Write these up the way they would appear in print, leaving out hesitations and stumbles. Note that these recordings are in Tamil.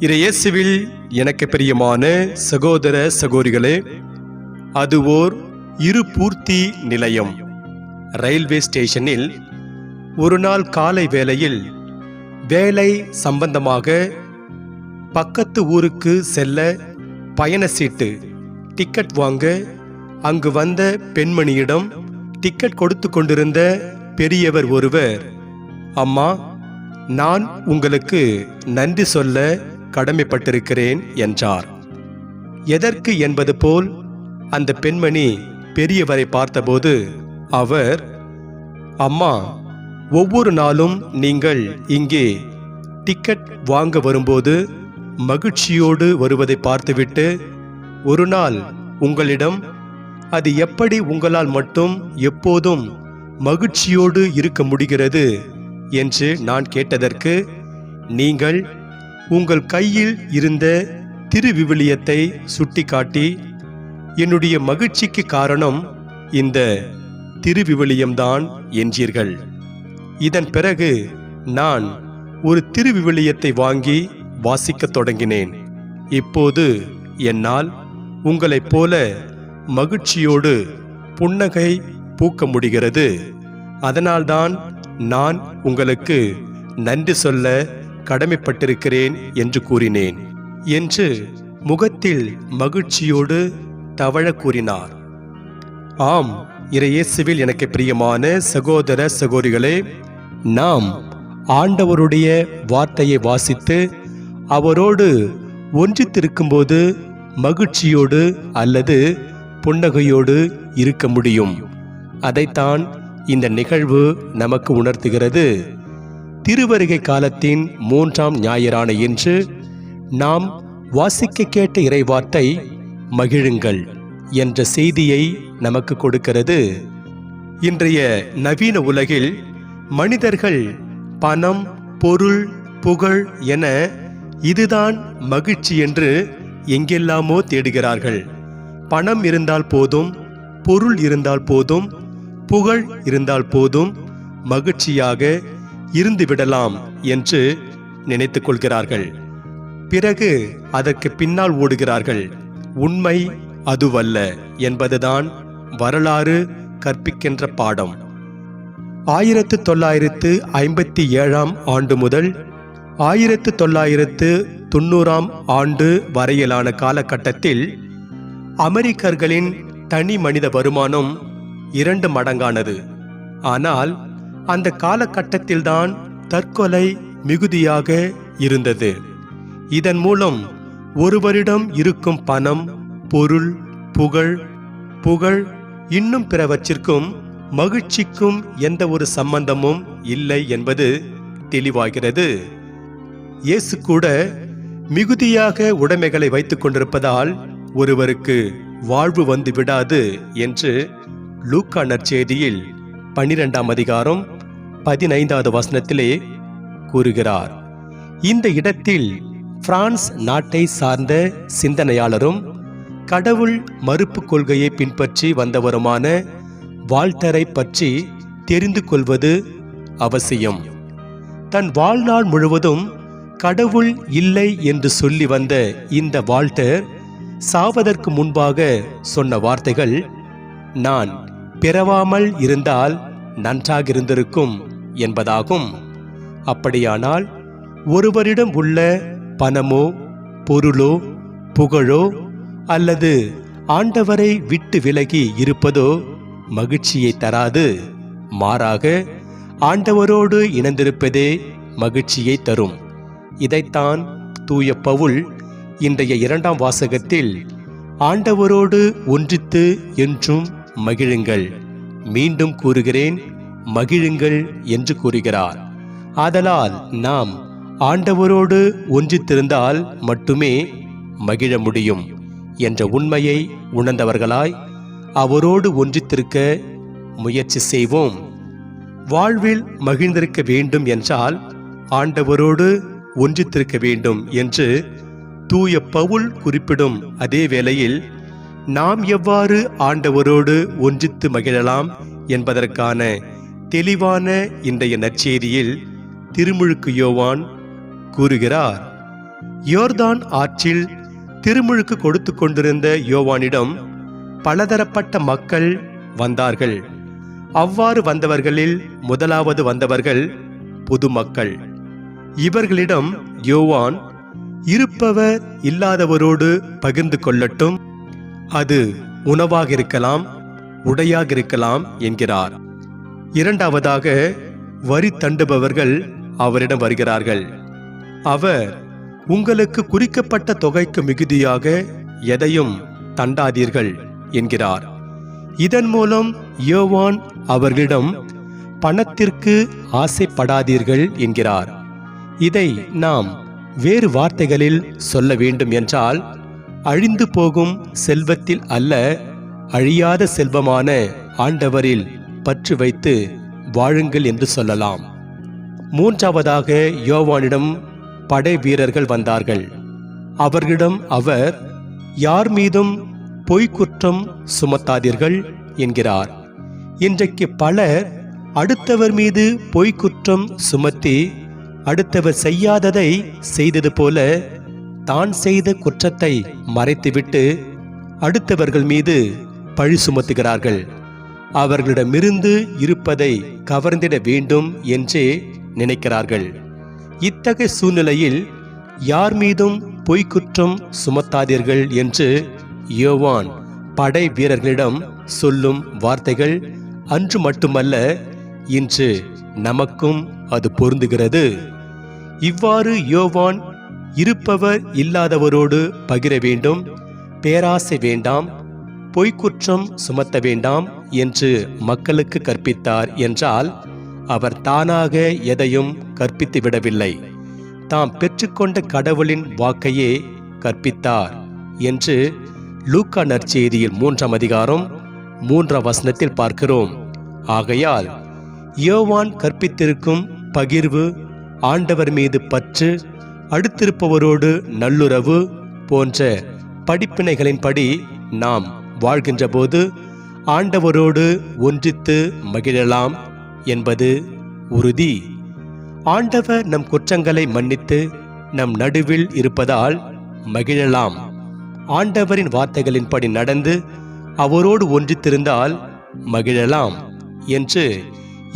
இறையேசுவில் எனக்கு பிரியமான சகோதர சகோதரிகளே, அது ஓர் இருபூர்த்தி நிலையம். ரயில்வே ஸ்டேஷனில் ஒரு நாள் காலை வேளையில் வேலை சம்பந்தமாக பக்கத்து ஊருக்கு செல்ல பயண சீட்டு டிக்கெட் வாங்க அங்கு வந்த பெண்மணியிடம் டிக்கெட் கொடுத்து கொண்டிருந்த பெரியவர் ஒருவர், அம்மா, நான் உங்களுக்கு நன்றி சொல்ல கடமைப்பட்டிருக்கிறேன் என்றார். எதற்கு என்பது போல் அந்த பெண்மணி பெரியவரை பார்த்தபோது அவர், அம்மா, ஒவ்வொரு நாளும் நீங்கள் இங்கே டிக்கெட் வாங்க வரும்போது மகிழ்ச்சியோடு வருவதை பார்த்துவிட்டு ஒரு நாள் உங்களிடம் அது எப்படி உங்களால் மட்டும் எப்போதும் மகிழ்ச்சியோடு இருக்க முடிகிறது என்று நான் கேட்டதற்கு நீங்கள் உங்கள் கையில் இருந்த திருவிவிலியத்தை சுட்டிக்காட்டி, என்னுடைய மகிழ்ச்சிக்கு காரணம் இந்த திருவிவிலியம்தான் என்றீர்கள். இதன் பிறகு நான் ஒரு திருவிவிலியத்தை வாங்கி வாசிக்கத் தொடங்கினேன். இப்போது என்னால் உங்களைப் போல மகிழ்ச்சியோடு புன்னகை பூக்க முடிகிறது. அதனால்தான் நான் உங்களுக்கு நன்றி சொல்ல கடமைப்பட்டிருக்கிறேன் என்று கூறினேன் என்று முகத்தில் மகிழ்ச்சியோடு தவழ கூறினார். ஆம், இறையேசுவில் எனக்கு பிரியமான சகோதர சகோதரிகளே, நாம் ஆண்டவருடைய வார்த்தையை வாசித்து அவரோடு ஒன்றித்திருக்கும்போது மகிழ்ச்சியோடு அல்லது புன்னகையோடு இருக்க முடியும். அதைத்தான் இந்த நிகழ்வு நமக்கு உணர்த்துகிறது. திருவருகை காலத்தின் 3ஆம் ஞாயிறான இன்று நாம் வாசிக்க கேட்ட இறைவார்த்தை மகிழுங்கள் என்ற செய்தியை நமக்கு கொடுக்கிறது. இன்றைய நவீன உலகில் மனிதர்கள் பணம், பொருள், புகழ் என இதுதான் மகிழ்ச்சி என்று எங்கெல்லாமோ தேடுகிறார்கள். பணம் இருந்தால் போதும், பொருள் இருந்தால் போதும், புகழ் இருந்தால் போதும், மகிழ்ச்சியாக இருந்து விடலாம் என்று நினைத்துக் கொள்கிறார்கள். பிறகு அதற்கு பின்னால் ஓடுகிறார்கள். உண்மை அதுவல்ல என்பதுதான் வரலாறு கற்பிக்கின்ற பாடம். 1957ஆம் ஆண்டு முதல் 1990ஆம் ஆண்டு வரையிலான காலகட்டத்தில் அமெரிக்கர்களின் தனி மனித வருமானம் 2 மடங்கானது. ஆனால் அந்த காலகட்டத்தில்தான் தற்கொலை மிகுதியாக இருந்தது. இதன் மூலம் ஒருவரிடம் இருக்கும் பணம், பொருள், புகழ் இன்னும் பிறவற்றிற்கும் மகிழ்ச்சிக்கும் எந்த ஒரு சம்பந்தமும் இல்லை என்பது தெளிவாகிறது. இயேசு கூட மிகுதியாக உடைமைகளை வைத்துக் கொண்டிருப்பதால் ஒருவருக்கு வாழ்வு வந்து விடாது என்று லூக்கா நற்செய்தியில் 12ஆம் அதிகாரம் 15வது வசனத்திலே கூறுகிறார். இந்த இடத்தில் பிரான்ஸ் நாட்டை சார்ந்த சிந்தனையாளரும் கடவுள் மறுப்பு கொள்கையை பின்பற்றி வந்தவருமான வால்டரை பற்றி தெரிந்து கொள்வது அவசியம். தன் வாழ்நாள் முழுவதும் கடவுள் இல்லை என்று சொல்லி வந்த இந்த வால்டர் சாவதற்கு முன்பாக சொன்ன வார்த்தைகள், நான் பிறவாமல் இருந்தால் நன்றாகிருந்திருக்கும் என்பதாகும். அப்படியானால் ஒருவரிடம் உள்ள பணமோ, பொருளோ, புகழோ அல்லது ஆண்டவரை விட்டு விலகி இருப்பதோ மகிழ்ச்சியை தராது. மாறாக ஆண்டவரோடு இணைந்திருப்பதே மகிழ்ச்சியை தரும். இதைத்தான் தூய பவுல் இன்றைய 2ஆம் வாசகத்தில் ஆண்டவரோடு ஒன்றித்து என்றும் மகிழுங்கள், மீண்டும் கூறுகிறேன் மகிழுங்கள் என்று கூறுகிறார். ஆதலால் நாம் ஆண்டவரோடு ஒன்றித்திருந்தால் மட்டுமே மகிழ முடியும் என்ற உண்மையை உணர்ந்தவர்களாய் அவரோடு ஒன்றித்திருக்க முயற்சி செய்வோம். வாழ்வில் மகிழ்ந்திருக்க வேண்டும் என்றால் ஆண்டவரோடு ஒன்றித்திருக்க வேண்டும் என்று தூய பவுல் குறிப்பிடும் அதே வேளையில் நாம் எவ்வாறு ஆண்டவரோடு ஒன்றித்து மகிழலாம் என்பதற்கான தெளிவான இன்றைய நற்செய்தியில் திருமுழுக்கு யோவான் கூறுகிறார். யோர்தான் ஆற்றில் திருமுழுக்கு கொடுத்து கொண்டிருந்த யோவானிடம் பலதரப்பட்ட மக்கள் வந்தார்கள். அவ்வாறு வந்தவர்களில் முதலாவது வந்தவர்கள் பொதுமக்கள். இவர்களிடம் யோவான் இருப்பவர் இல்லாதவரோடு பகிர்ந்து கொள்ளட்டும், அது உணவாக இருக்கலாம், உடையாக இருக்கலாம் என்கிறார். இரண்டாவதாக வரி தண்டுபவர்கள் அவரிடம் வருகிறார்கள். அவர் உங்களுக்கு குறிக்கப்பட்ட தொகைக்கு மிகுதியாக எதையும் தண்டாதீர்கள் என்கிறார். இதன் மூலம் யோவான் அவர்களிடம் பணத்திற்கு ஆசைப்படாதீர்கள் என்கிறார். இதை நாம் வேறு வார்த்தைகளில் சொல்ல வேண்டும் என்றால், அழிந்து போகும் செல்வத்தில் அல்ல, அழியாத செல்வமான ஆண்டவரில் பற்று வைத்து வாழுங்கள் என்று சொல்லலாம். மூன்றாவதாக யோவானிடம் படை வீரர்கள் வந்தார்கள். அவர்களிடம் அவர் யார் மீதும் பொய்க்குற்றம் சுமத்தாதீர்கள் என்கிறார். இன்றைக்கு பலர் அடுத்தவர் மீது பொய்க்குற்றம் சுமத்தி அடுத்தவர் செய்யாததை செய்தது போல தான் செய்த குற்றத்தை மறைத்துவிட்டு அடுத்தவர்கள் மீது பழி சுமத்துகிறார்கள். அவர்களிடமிருந்து இருப்பதை கவர்ந்திட வேண்டும் என்றே நினைக்கிறார்கள். இத்தகைய சூழ்நிலையில் யார் மீதும் பொய்க்குற்றம் சுமத்தாதீர்கள் என்று யோவான் படை வீரர்களிடம் சொல்லும் வார்த்தைகள் அன்று மட்டுமல்ல, இன்று நமக்கும் அது பொருந்துகிறது. இவ்வாறு யோவான் இருப்பவர் இல்லாதவரோடு பகிர வேண்டும், பேராசை வேண்டாம், பொய்க்குற்றம் சுமத்த வேண்டாம் என்று மக்களுக்கு கற்பித்தார் என்றால், அவர் தானாக எதையும் கற்பித்து விடவில்லை, தாம் பெற்றுக்கொண்ட கடவுளின் வாக்கையே கற்பித்தார் என்று லூக்கா நற்செய்தியில் 3ஆம் அதிகாரம் 3ஆம் வசனத்தில் பார்க்கிறோம். ஆகையால் யோவான் கற்பித்திருக்கும் பகிர்வு, ஆண்டவர் மீது பற்று, அடுத்திருப்பவரோடு நல்லுறவு போன்ற படிப்பினைகளின்படி நாம் வாழ்கின்ற போது ஆண்டவரோடு ஒன்றித்து மகிழலாம் என்பது உறுதி. ஆண்டவர் நம் குற்றங்களை மன்னித்து நம் நடுவில் இருப்பதால் மகிழலாம். ஆண்டவரின் வார்த்தைகளின்படி நடந்து அவரோடு ஒன்றித்திருந்தால் மகிழலாம் என்று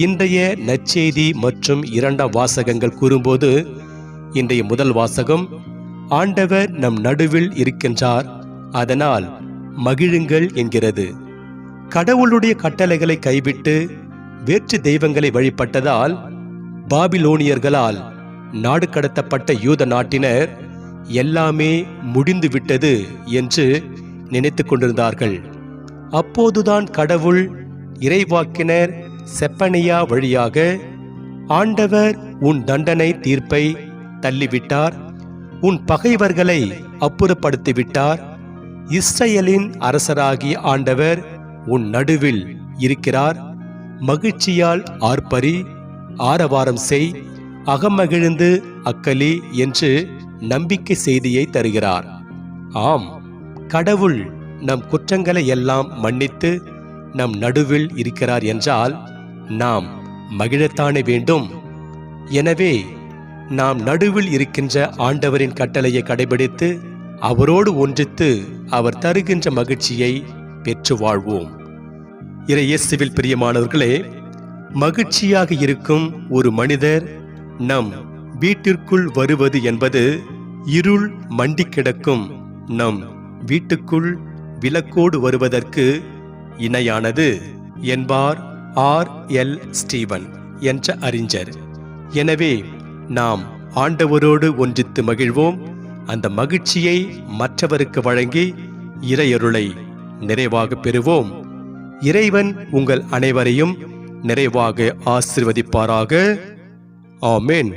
இன்றைய நற்செய்தி மற்றும் 2ஆம் வாசகங்கள் கூறும்போது, இன்றைய முதல் வாசகம் ஆண்டவர் நம் நடுவில் இருக்கின்றார், அதனால் மகிழுங்கள் என்கிறது. கடவுளுடைய கட்டளைகளை கைவிட்டு வேற்று தெய்வங்களை வழிபட்டதால் பாபிலோனியர்களால் நாடு கடத்தப்பட்ட யூத நாட்டினர் எல்லாமே முடிந்து விட்டது என்று நினைத்து கொண்டிருந்தார்கள். அப்போதுதான் கடவுள் இறைவாக்கினர் செப்பனியா வழியாக ஆண்டவர் உன் தண்டனை தீர்ப்பை தள்ளிவிட்டார், உன் பகைவர்களை அப்புறப்படுத்திவிட்டார், இஸ்ரேலின் அரசராகிய ஆண்டவர் உன் நடுவில் இருக்கிறார், மகிழ்ச்சியால் ஆர்ப்பரி, ஆரவாரம் செய், அகமகிழ்ந்து அக்கலி என்று நம்பிக்கை செய்தியை தருகிறார். ஆம், கடவுள் நம் குற்றங்களை எல்லாம் மன்னித்து நம் நடுவில் இருக்கிறார் என்றால் நாம் மகிழத்தானே வேண்டும். எனவே நாம் நடுவில் இருக்கின்ற ஆண்டவரின் கட்டளையை கடைபிடித்து அவரோடு ஒன்றித்து அவர் தருகின்ற மகிழ்ச்சியை பெற்று வாழ்வோம். இறையேசுவில் பிரியமானவர்களே, மகிழ்ச்சியாக இருக்கும் ஒரு மனிதர் நம் வீட்டிற்குள் வருவது என்பது இருள் மண்டி கிடக்கும் நம் வீட்டுக்குள் விளக்கோடு வருவதற்கு இணையானது என்பார் R.L. ஸ்டீவன் என்ற அறிஞர். எனவே நாம் ஆண்டவரோடு ஒன்றித்து மகிழ்வோம். அந்த மகிழ்ச்சியை மற்றவருக்கு வழங்கி இறையருளை நிறைவாக பெறுவோம். இறைவன் உங்கள் அனைவரையும் நிறைவாக ஆசீர்வதிப்பாராக. ஆமென்.